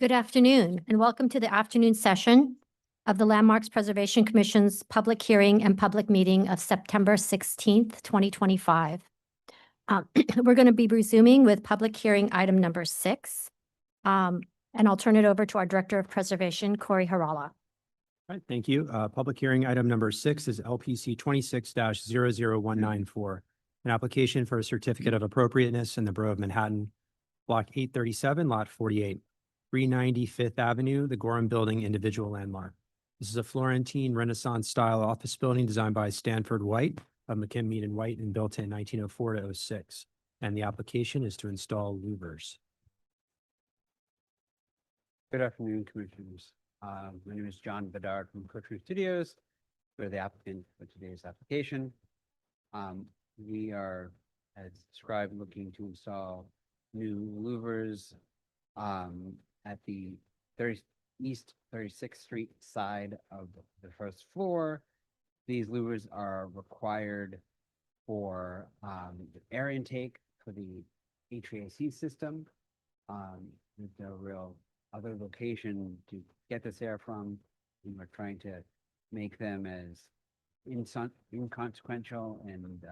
Good afternoon, and welcome to the afternoon session of the Landmarks Preservation Commission's public hearing and public meeting of September 16th, 2025. We're going to be resuming with public hearing item number 6. And I'll turn it over to our Director of Preservation, Corey Harala. All right, thank you. Public hearing item number 6 is LPC 26-00194, an application for a certificate of appropriateness in the Borough of Manhattan, Block 837, Lot 48, 390 Fifth Avenue, the Gorham Building individual landmark. This is a Florentine Renaissance-style office building designed by Stanford White of McKim, White and built in 1904 to 06. And the application is to install louvers. Good afternoon, Commissioners. My name is John Bedard from Coaching Studios. We're the applicant for today's application. We are, as described, looking to install new louvers at the East 36th Street side of the first floor. These louvers are required for the air intake for the HVAC system. There's no real other location to get this air from, and we're trying to make them as inconsequential and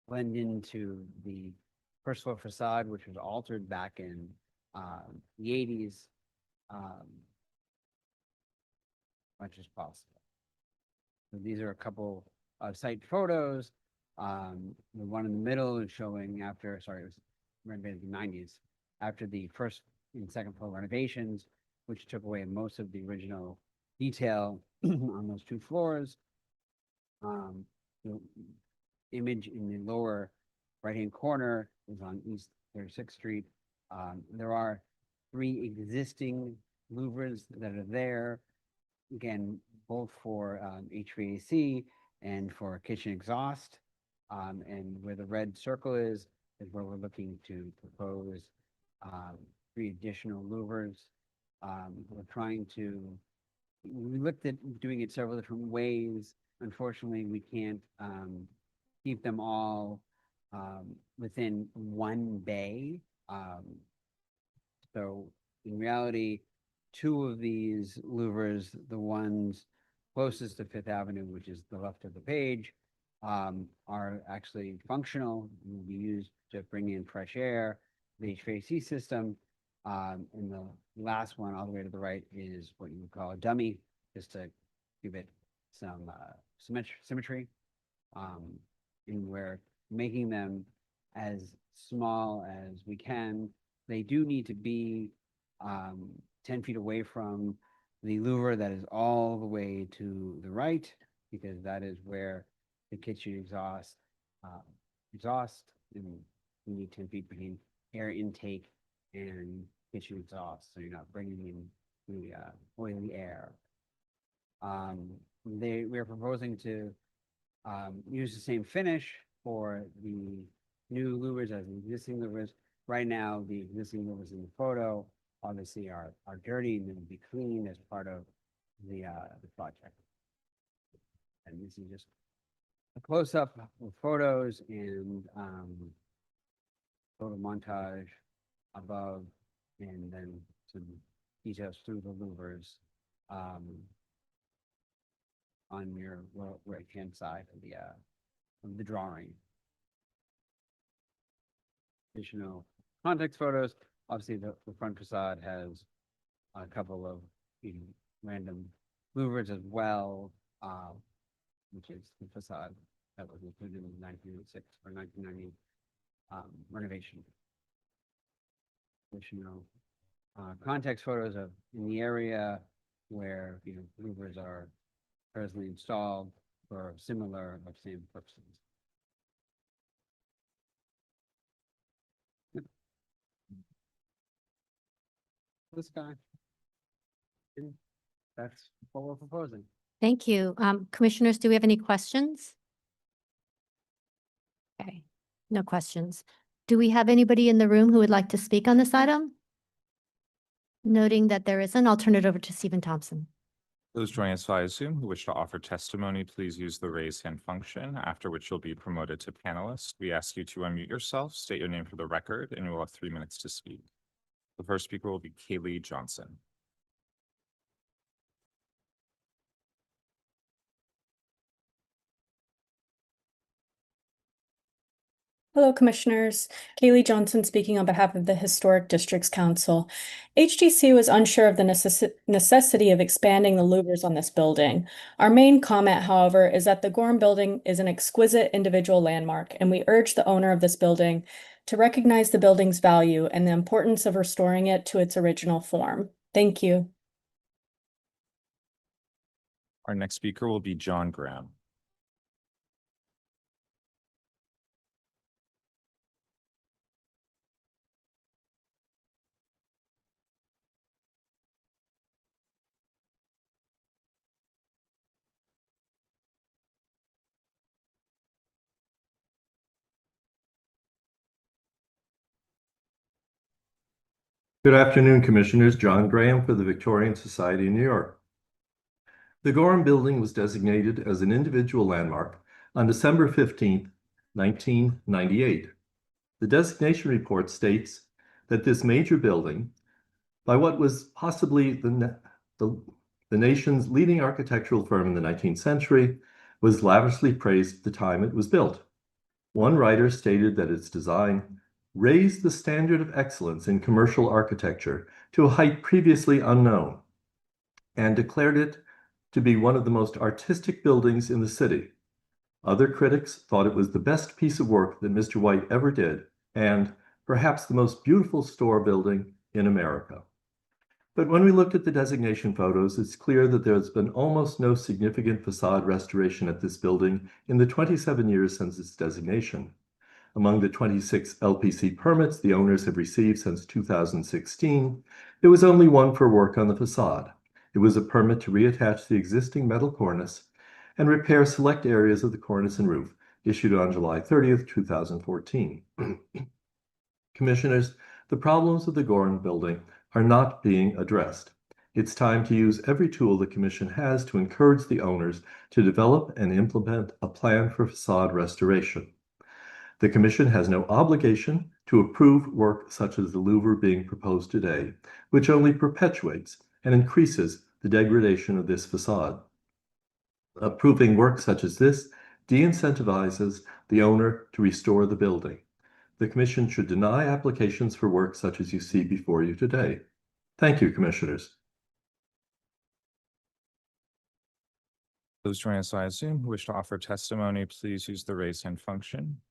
blend into the first floor facade, which was altered back in the 80s, much as possible. So these are a couple of site photos. The one in the middle is showing after, it was renovated in the 90s, after the first and second floor renovations, which took away most of the original detail on those two floors. The image in the lower right-hand corner is on East 36th Street. There are 3 existing louvers that are there, again, both for HVAC and for kitchen exhaust. And where the red circle is where we're looking to propose 3 additional louvers. We looked at doing it several different ways. Unfortunately, we can't keep them all within one bay. So in reality, 2 of these louvers, the ones closest to Fifth Avenue, which is the left of the page, are actually functional and will be used to bring in fresh air, the HVAC system. And the last one all the way to the right is what you would call a dummy, just to give it some symmetry. And we're making them as small as we can. They do need to be 10 feet away from the louver that is all the way to the right, because that is where the kitchen exhaust, and we need 10 feet between air intake and kitchen exhaust, so you're not bringing in the oily air. We're proposing to use the same finish for the new louvers as the existing louvers. Right now, the existing louvers in the photo obviously are dirty and will be cleaned as part of the project. And this is just a close-up of photos and photo montage above, and then some details through the louvers on your right-hand side of the drawing. Additional context photos. Obviously, the front facade has a couple of random louvers as well, which is the facade that was included in the 1906 or 1990 renovation. Additional context photos of in the area where louvers are presently installed for similar or same purposes. This guy. And that's what we're proposing. Thank you. Commissioners, do we have any questions? Okay, no questions. Do we have anybody in the room who would like to speak on this item? Noting that there isn't, I'll turn it over to Stephen Thompson. Those joining us via Zoom who wish to offer testimony, please use the raise hand function, after which you'll be promoted to panelist. We ask you to unmute yourself, state your name for the record, and you will have 3 minutes to speak. The first speaker will be Kaylee Johnson. Hello, Commissioners. Kaylee Johnson speaking on behalf of the Historic Districts Council. HDC was unsure of the necessity of expanding the louvers on this building. Our main comment, however, is that the Gorham Building is an exquisite individual landmark, and we urge the owner of this building to recognize the building's value and the importance of restoring it to its original form. Thank you. Our next speaker will be John Graham. Good afternoon, Commissioners. John Graham for the Victorian Society in New York. The Gorham Building was designated as an individual landmark on December 15, 1998. The designation report states that this major building, by what was possibly the nation's leading architectural firm in the 19th century, was lavishly praised at the time it was built. One writer stated that its design raised the standard of excellence in commercial architecture to a height previously unknown, and declared it to be one of the most artistic buildings in the city. Other critics thought it was the best piece of work that Mr. White ever did, and perhaps the most beautiful store building in America. But when we looked at the designation photos, it's clear that there's been almost no significant facade restoration at this building in the 27 years since its designation. Among the 26 LPC permits the owners have received since 2016, there was only one for work on the facade. It was a permit to reattach the existing metal cornice and repair select areas of the cornice and roof, issued on July 30th, 2014. Commissioners, the problems of the Gorham Building are not being addressed. It's time to use every tool the Commission has to encourage the owners to develop and implement a plan for facade restoration. The Commission has no obligation to approve work such as the louver being proposed today, which only perpetuates and increases the degradation of this facade. Approving work such as this de-incentivizes the owner to restore the building. The Commission should deny applications for work such as you see before you today. Thank you, Commissioners. Those joining us via Zoom who wish to offer testimony, please use the raise hand function.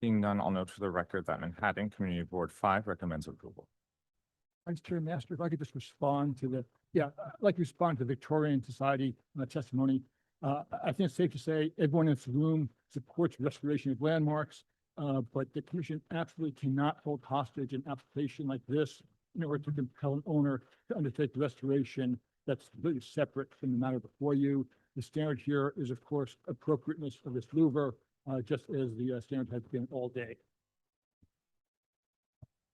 Being none, I'll note for the record that Manhattan Community Board 5 recommends approval. Vice Chair Master, if I could just respond to I'd like to respond to the Victorian Society on the testimony. I think it's safe to say everyone in this room supports restoration of landmarks, but the Commission absolutely cannot hold hostage an application like this in order to compel an owner to undertake restoration that's completely separate from the matter before you. The standard here is, of course, appropriateness of this louver, just as the standard has been all day.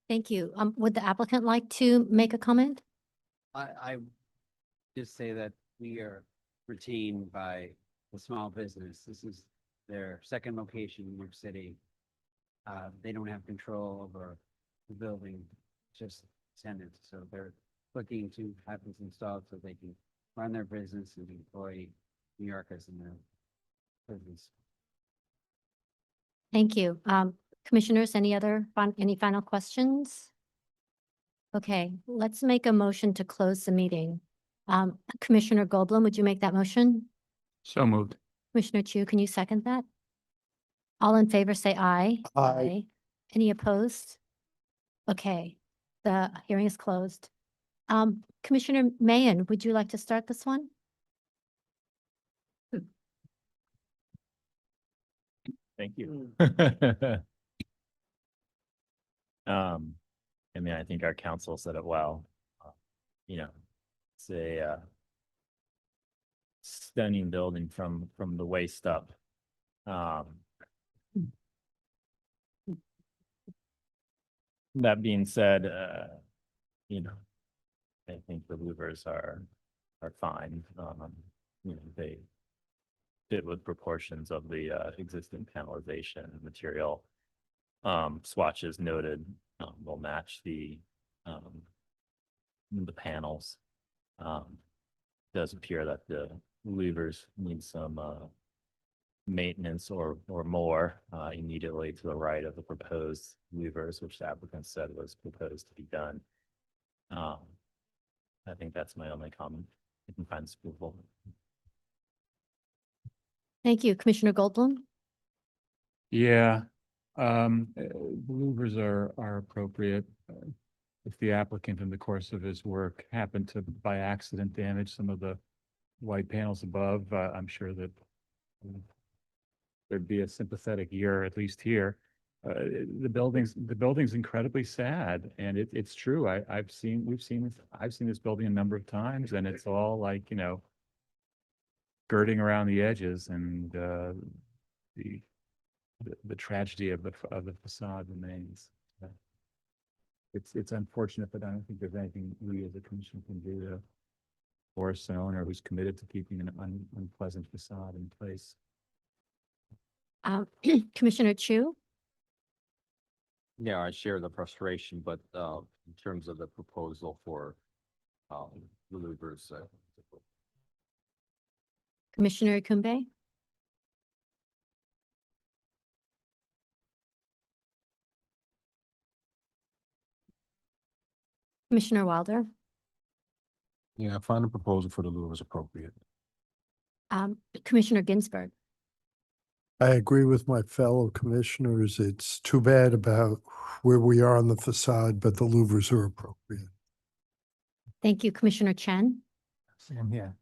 Thank you. Would the applicant like to make a comment? I just say that we are retained by the small business. This is their second location in New York City. They don't have control over the building, just tenants. So they're looking to have this installed so they can run their business and employ New Yorkers in their business. Thank you. Commissioners, any final questions? Okay, let's make a motion to close the meeting. Commissioner Goldblum, would you make that motion? So moved. Commissioner Chu, can you second that? All in favor, say aye. Aye. Any opposed? Okay, the hearing is closed. Commissioner Mayen, would you like to start this one? Thank you. I mean, I think our council said it well. It's a stunning building from the waist up. That being said, I think the louvers are fine. They fit with proportions of the existing panelization material. swatches noted, will match the panels. Does appear that the louvers need some, maintenance or more, immediately to the right of the proposed louvers, which the applicant said was proposed to be done. I think that's my only comment. You can find this approval. Thank you. Commissioner Goldblum? Yeah, the louvers are appropriate. If the applicant in the course of his work happened to by accident damage some of the white panels above, I'm sure that there'd be a sympathetic ear, at least here. The building's incredibly sad, and it's true. I've seen this building a number of times, and it's all like, you know, girding around the edges, and the tragedy of the facade remains. It's unfortunate, but I don't think there's anything we as a commission can do to force an owner who's committed to keeping an unpleasant facade in place. Commissioner Chu? Yeah, I share the frustration, but in terms of the proposal for the louvers, Commissioner Kumbe? Commissioner Wilder? yeah, I find the proposal for the louvers appropriate. Commissioner Ginsburg? I agree with my fellow commissioners. It's too bad about where we are on the facade, but the louvers are appropriate. Thank you. Commissioner Chen? Same here.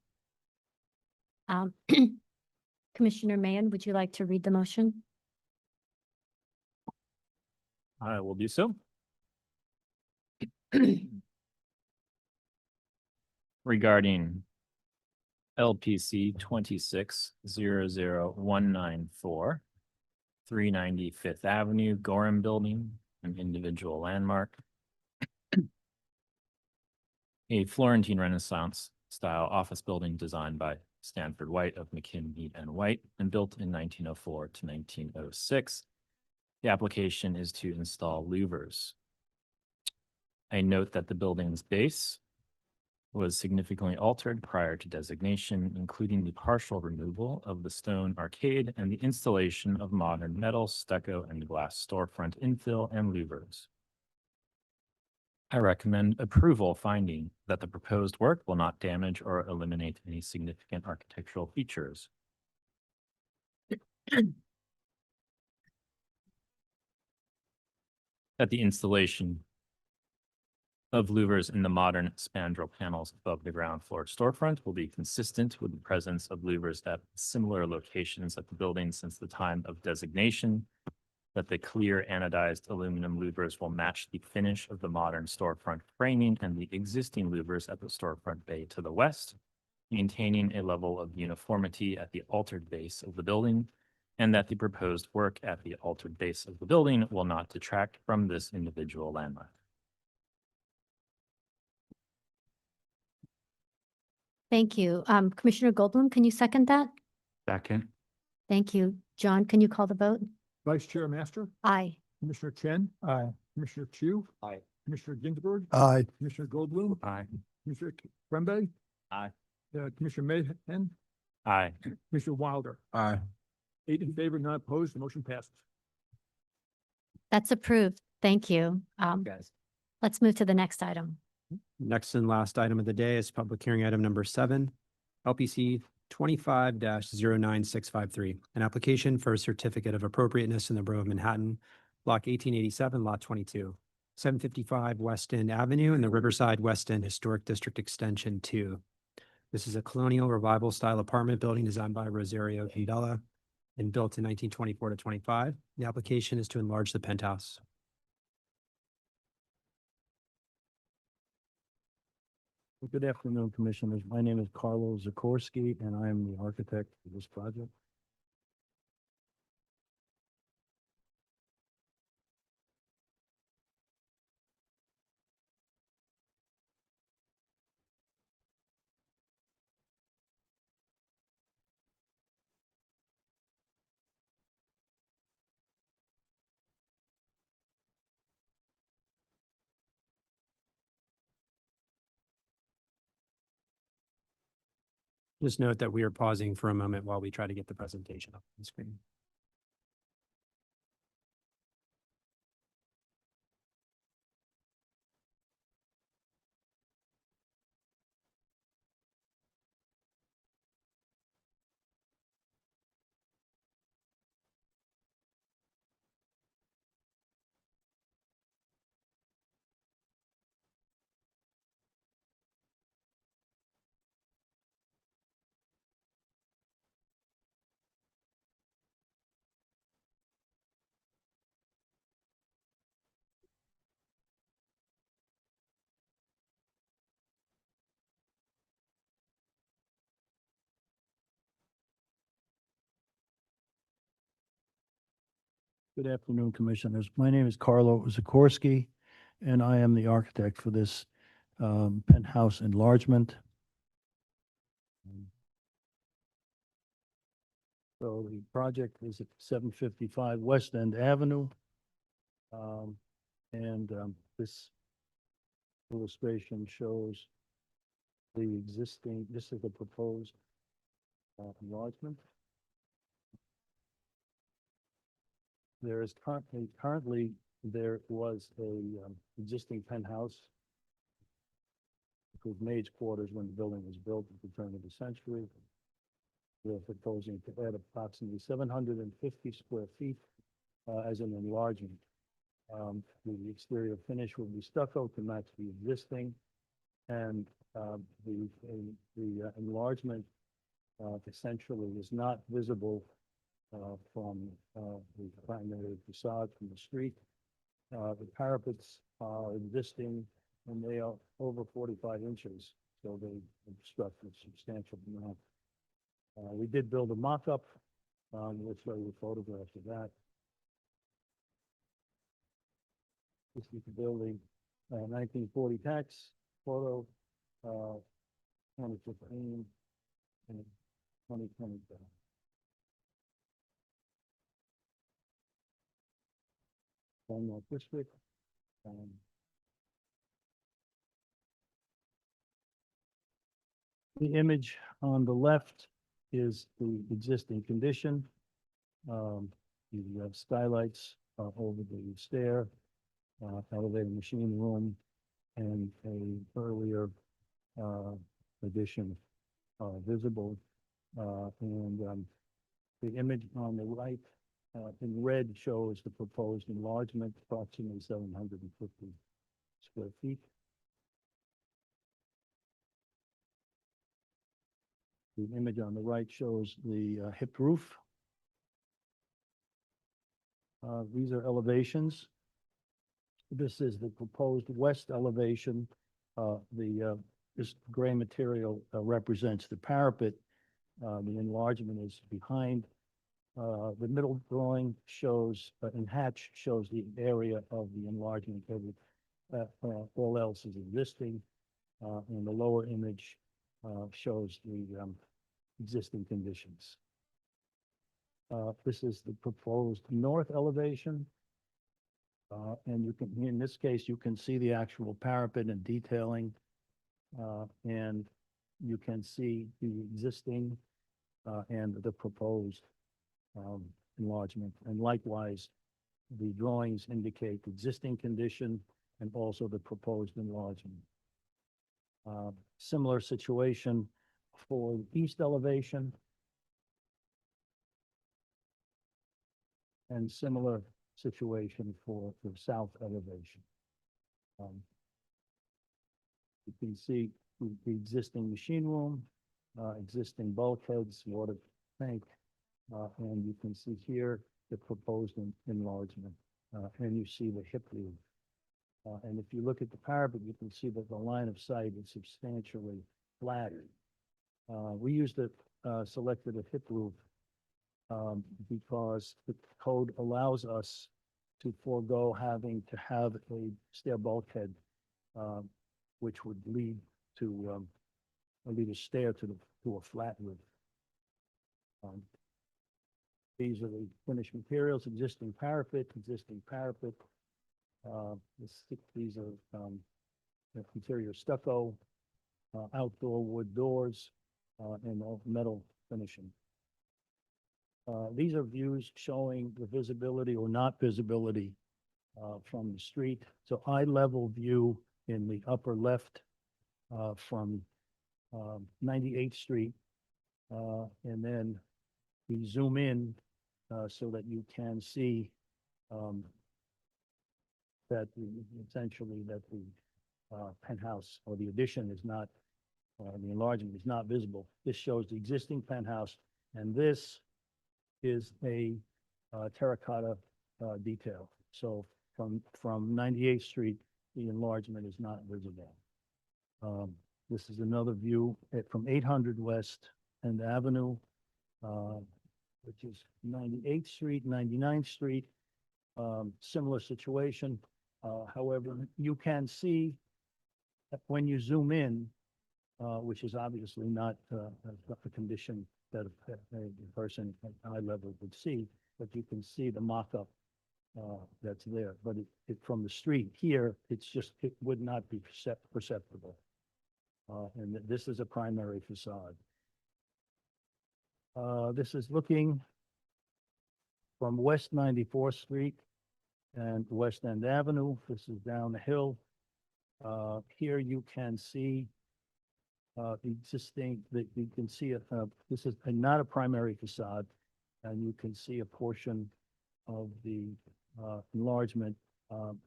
Commissioner Mayan, would you like to read the motion? I will do so. Regarding LPC 26-00194, 390 Fifth Avenue, Gorham Building, an individual landmark. A Florentine Renaissance style office building designed by Stanford White of McKim, Mead and White and built in 1904 to 1906. The application is to install louvers. I note that the building's base was significantly altered prior to designation, including the partial removal of the stone arcade and the installation of modern metal, stucco, and glass storefront infill and louvers. I recommend approval, finding that the proposed work will not damage or eliminate any significant architectural features. That the installation of louvers in the modern spandrel panels above the ground floor storefront will be consistent with the presence of louvers at similar locations at the building since the time of designation, that the clear anodized aluminum louvers will match the finish of the modern storefront framing and the existing louvers at the storefront bay to the west, maintaining a level of uniformity at the altered base of the building, and that the proposed work at the altered base of the building will not detract from this individual landmark. Thank you. Commissioner Goldblum, can you second that? Second. Thank you. John, can you call the vote? Vice Chair Master, Aye. Commissioner Chen. Aye. Commissioner Chu. Aye. Commissioner Ginsburg. Aye. Commissioner Goldblum. Aye. Commissioner Quembe. Aye. Commissioner Mahan. Aye. Commissioner Wilder. Aye. 8 in favor, none opposed. The motion passes. That's approved. Thank you. Guys. Let's move to the next item. Next and last item of the day is public hearing item number 7, LPC 25-09653, an application for a certificate of appropriateness in the Borough of Manhattan, block 1887, lot 22, 755 West End Avenue in the Riverside West End Historic District Extension 2. This is a colonial revival style apartment building designed by Rosario Candela and built in 1924 to 25. The application is to enlarge the penthouse. Good afternoon, Commissioners. My name is Carlo Zakorski, and I am the architect for this project. Just note that we are pausing for a moment while we try to get the presentation up on the screen. Good afternoon, Commissioners. My name is Carlo Zakorski, and I am the architect for this penthouse enlargement. So the project is at 755 West End Avenue. This illustration shows the existing, this is the proposed enlargement. There is currently there was a existing penthouse. It was Maid's quarters when the building was built at the turn of the century. We're proposing to add approximately 750 square feet as an enlargement. The exterior finish will be stucco to match the existing, and the enlargement essentially is not visible from the primary facade from the street. The parapets are existing and they are over 45 inches, so they obstruct a substantial amount. We did build a mock-up, we'll show you photographs of that. This is the building, 1940 tax photo, 2015 and 2020. One more district. The image on the left is the existing condition. You have skylights over the stair, elevator machine room, and a earlier addition visible. The image on the right in red shows the proposed enlargement, approximately 750 square feet. The image on the right shows the hip roof. These are elevations. This is the proposed west elevation. This gray material represents the parapet. The enlargement is behind. The middle drawing shows, in hatch, shows the area of the enlargement. All else is existing. And the lower image shows the existing conditions. This is the proposed north elevation. And you can, in this case, you can see the actual parapet and detailing. And you can see the existing and the proposed enlargement. And likewise, the drawings indicate the existing condition and also the proposed enlargement. Similar situation for the east elevation. And similar situation for the south elevation. You can see the existing machine room, existing bulkheads, water tank, and you can see here the proposed enlargement, and you see the hip roof. And if you look at the parapet, you can see that the line of sight is substantially flatter. We used selected a hip roof because the code allows us to forego having to have a stair bulkhead, which would lead to a stair to a flat roof. These are the finished materials: existing parapet. These are interior stucco, outdoor wood doors, and all metal finishing. These are views showing the visibility or not visibility from the street. So eye level view in the upper left from 98th Street. And then we zoom in so that you can see that essentially that the penthouse or the addition is not, the enlargement is not visible. This shows the existing penthouse, and this is a terracotta detail. So from 98th Street, the enlargement is not visible. This is another view from 800 West End Avenue, which is 98th Street, 99th Street. Similar situation. However, you can see that when you zoom in, which is obviously not a condition that a person at eye level would see, but you can see the mock-up that's there. But from the street here, it would not be perceptible. And this is a primary facade. This is looking from West 94th Street and West End Avenue. This is down the hill. Here you can see the existing, you can see this is not a primary facade, and you can see a portion of the enlargement.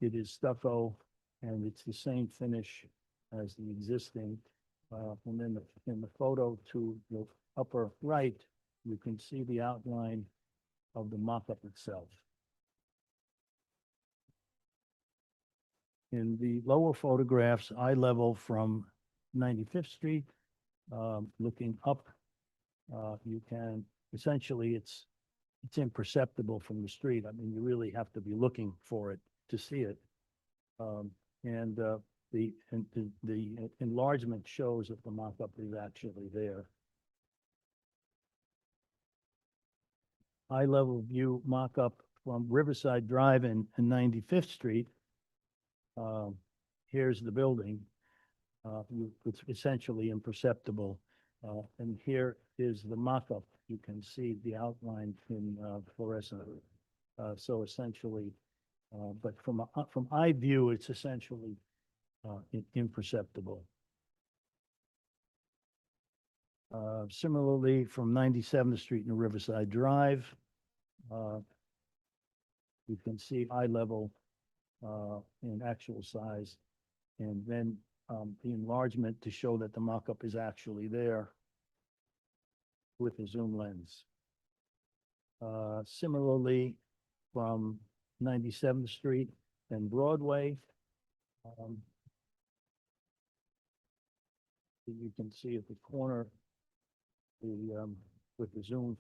It is stucco, and it's the same finish as the existing. And then in the photo to the upper right, you can see the outline of the mock-up itself. In the lower photographs, eye level from 95th Street, looking up, you can, essentially it's imperceptible from the street. I mean, you really have to be looking for it to see it. And the enlargement shows that the mock-up is actually there. Eye level view mock-up from Riverside Drive and 95th Street. Here's the building. It's essentially imperceptible. And here is the mock-up. You can see the outline in fluorescent. So essentially, but from eye view, it's essentially imperceptible. Similarly, from 97th Street and Riverside Drive, you can see eye level in actual size, and then the enlargement to show that the mock-up is actually there with a zoom lens. Similarly, from 97th Street and Broadway, you can see at the corner with the zoom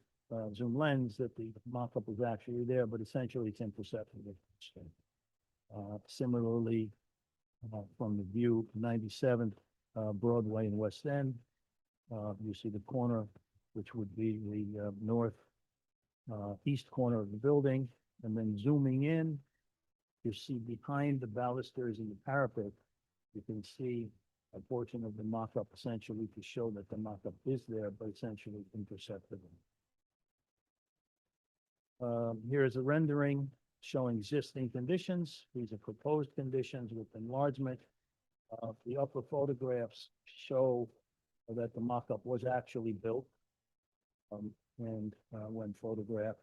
lens that the mock-up is actually there, but essentially it's imperceptible. Similarly, from the view 97th Broadway and West End, you see the corner, which would be the north east corner of the building, and then zooming in, you see behind the balusters and the parapet, you can see a portion of the mock-up essentially to show that the mock-up is there, but essentially imperceptible. Here is a rendering showing existing conditions. These are proposed conditions with enlargement. The upper photographs show that the mock-up was actually built. And when photographed,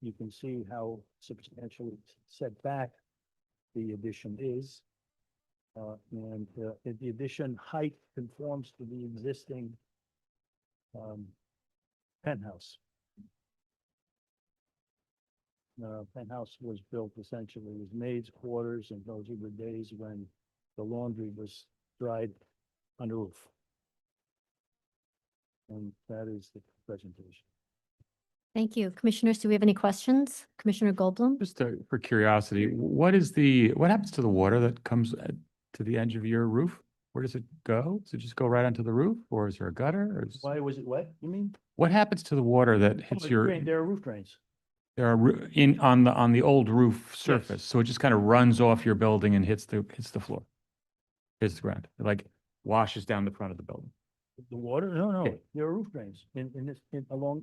you can see how substantially set back the addition is. And the addition height conforms to the existing penthouse. Penthouse was built essentially as maids' quarters, and those were the days when the laundry was dried under roof. And that is the presentation. Thank you. Commissioners, do we have any questions? Commissioner Goldblum? Just for curiosity, what happens to the water that comes to the edge of your roof? Where does it go? Does it just go right onto the roof, or is there a gutter? Or Why was it wet, you mean? what happens to the water that Oh, hits it's your? drained. There are roof drains. There are on the old roof surface, so it just kind of runs off your building and hits the floor, hits the ground. It like washes down the front of the building. The water, no, no, Yeah. there are roof drains in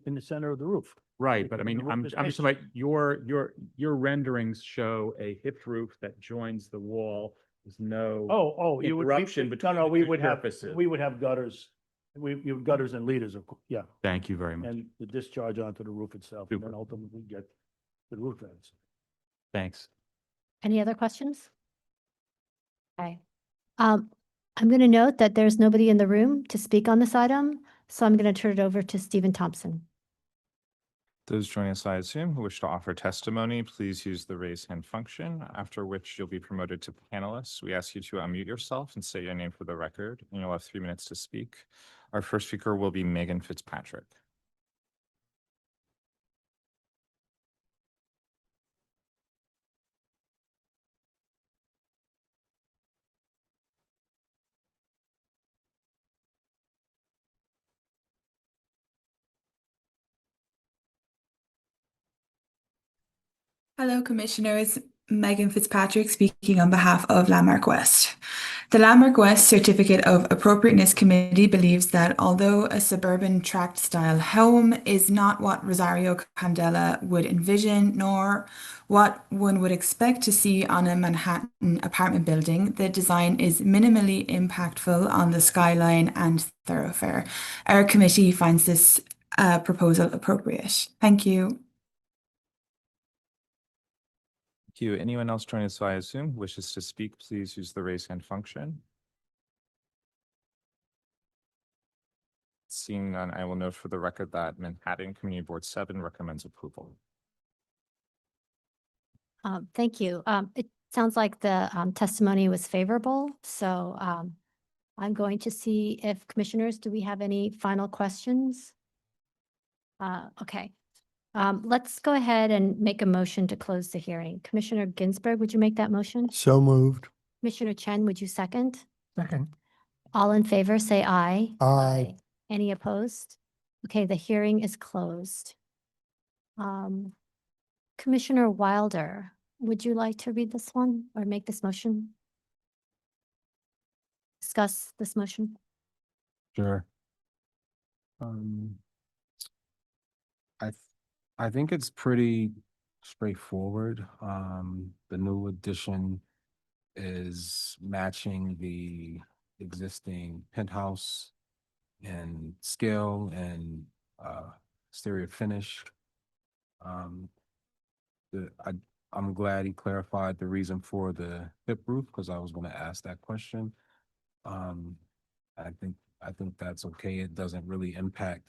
the center of the roof. Right, but I mean, The roof I'm is just pitched. like, your renderings show a hipped roof that joins the wall. There's no. You would. Interruption No, between no, the we two would have, surfaces. we would have gutters. You have gutters and leaders, yeah, Thank you very much. and the discharge onto the roof itself, and then Super. ultimately get the roof drains. Thanks. Any other questions? Okay. I'm going to note that there's nobody in the room to speak on this item, so I'm going to turn it over to Stephen Thompson. Those joining us, I assume, who wish to offer testimony, please use the raise hand function, after which you'll be promoted to panelists. We ask you to unmute yourself and say your name for the record, and you'll have 3 minutes to speak. Our first speaker will be Megan Fitzpatrick. Hello, Commissioners. Megan Fitzpatrick speaking on behalf of Landmark West. The Landmark West Certificate of Appropriateness Committee believes that although a suburban tract style home is not what Rosario Candela would envision, nor what one would expect to see on a Manhattan apartment building, the design is minimally impactful on the skyline and thoroughfare. Our committee finds this proposal appropriate. Thank you. Thank you. Anyone else joining us via Zoom who wishes to speak, please use the raise hand function. Seeing none, I will note for the record that Manhattan Community Board 7 recommends approval. Thank you. It sounds like the testimony was favorable, so I'm going to see if commissioners, do we have any final questions? Okay. Let's go ahead and make a motion to close the hearing. Commissioner Ginsburg, would you make that motion? So moved. Commissioner Chen, would you second? Second. All in favor, say aye. Aye. Any opposed? Okay, the hearing is closed. Commissioner Wilder, would you like to read this one or make this motion? Discuss this motion? Sure. I think it's pretty straightforward. The new addition is matching the existing penthouse and scale and exterior finish. I'm glad he clarified the reason for the hip roof because I was going to ask that question. I think that's okay. It doesn't really impact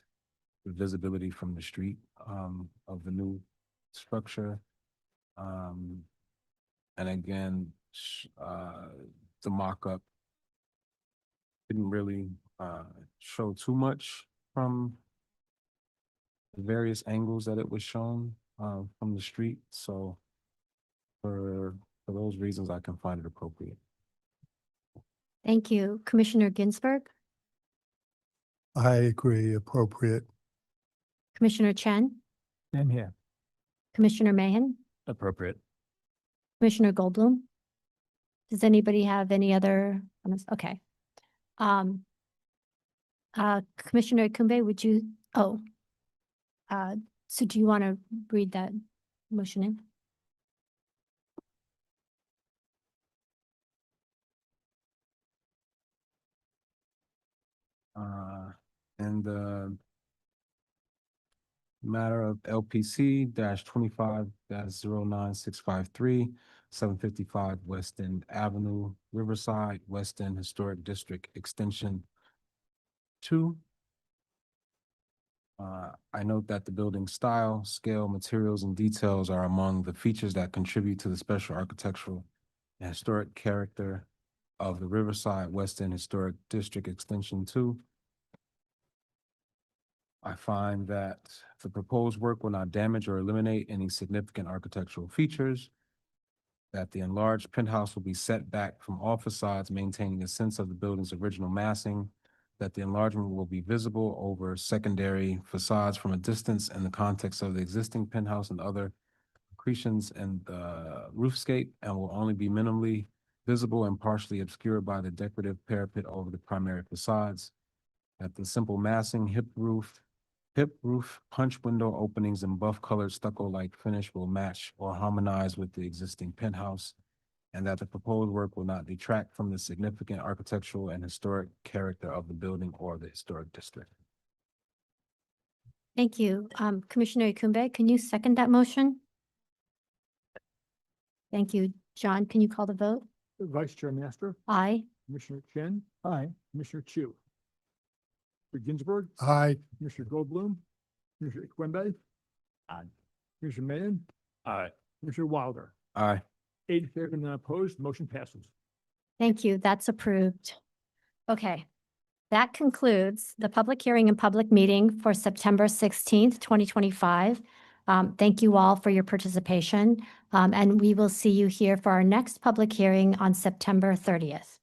the visibility from the street of the new structure. And again, the mock-up didn't really show too much from the various angles that it was shown from the street. So for those reasons, I can find it appropriate. Thank you. Commissioner Ginsburg, I agree, appropriate. Commissioner Chen, Same here. Commissioner Mahan, Appropriate. Commissioner Goldblum. Does anybody have any other? Okay. Commissioner Kumbe, would you, so do you want to read that motion in? And the matter of LPC -25 -09653, 755 West End Avenue, Riverside, West End Historic District Extension 2. I note that the building style, scale, materials, and details are among the features that contribute to the special architectural and historic character of the Riverside West End Historic District Extension 2. I find that the proposed work will not damage or eliminate any significant architectural features, that the enlarged penthouse will be set back from all facades, maintaining a sense of the building's original massing, that the enlargement will be visible over secondary facades from a distance in the context of the existing penthouse and other accretions and the roofscape, and will only be minimally visible and partially obscured by the decorative parapet over the primary facades. that the simple massing, hip roof, punch window openings and buff-colored stucco-like finish will match or harmonize with the existing penthouse, and that the proposed work will not detract from the significant architectural and historic character of the building or the historic district. Thank you. Commissioner Ikumbe, can you second that motion? Thank you. John, can you call the vote? Vice Chair Master, Aye. Commissioner Chin. Aye. Commissioner Chu. Commissioner Ginsburg, Aye. Commissioner Goldblum, Commissioner Ikwembe. Aye. Commissioner Mayen, Aye. Commissioner Wilder. Aye. 8 in favor, none opposed, motion passes. Thank you. That's approved. Okay. That concludes the public hearing and public meeting for September 16th, 2025. Thank you all for your participation, and we will see you here for our next public hearing on September 30th.